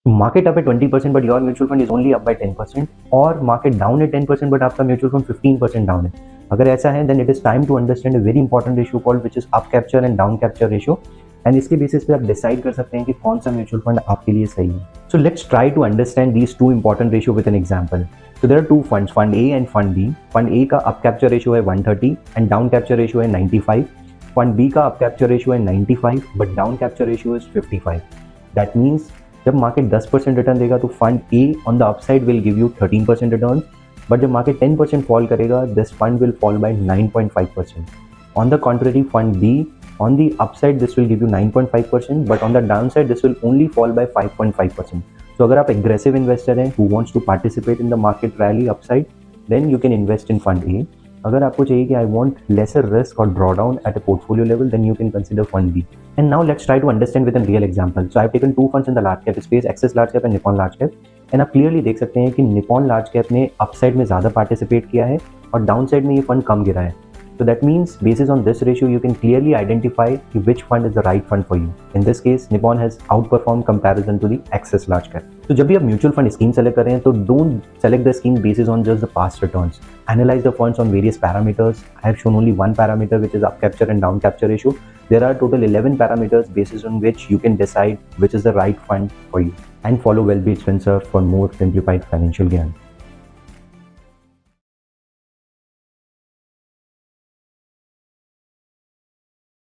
Market up है 20% but your mutual fund is only up by 10%, और market down है 10% but आपका mutual fund 15% down है। अगर ऐसा है then it is time to understand a very important ratio called which is up capture and down capture ratio, and इसके basis पे आप डिसाइड कर सकते हैं कि कौन सा म्यूचुअल फंड आपके लिए सही है। So let's try to understand these two important ratio with an example. So there are two funds, fund A and fund B. Fund A का up capture ratio है 130 and down capture ratio है 95. Fund B का up capture ratio है 95 but down capture ratio is 55. That means जब market 10% return देगा तो fund A on the upside will give you 13% return, but जब market 10% fall करेगा this fund will fall by 9.5%. On the contrary, fund B on the upside this will give you 9.5% but on the downside this will only fall by 5.5%. तो अगर आप aggressive investor हैं who wants to participate in the market rally upside then you can invest in fund A. अगर आपको चाहिए कि I want lesser risk और draw down at a portfolio level then you can consider fund B. And now let's try to understand with an real example. So I have taken two funds in the large cap space, Axis large cap and Nippon large cap, and आप clearly देख सकते हैं कि Nippon large cap ने upside में ज़्यादा participate किया है और डाउन साइड में ये फंड कम गिरा है। So that means basis on this ratio you can clearly identify which fund is the right fund for you. In this case Nippon has outperformed comparison to the Axis large cap. तो जब भी आप mutual fund scheme select कर रहे हैं तो don't select the scheme basis on just the past returns. Analyze the funds on various parameters. I have shown only one parameter which is up capture and down capture ratio. There are total 11 parameters basis on which you can decide which is the right fund for you. And follow Wellbeat Spencer for more simplified financial gain.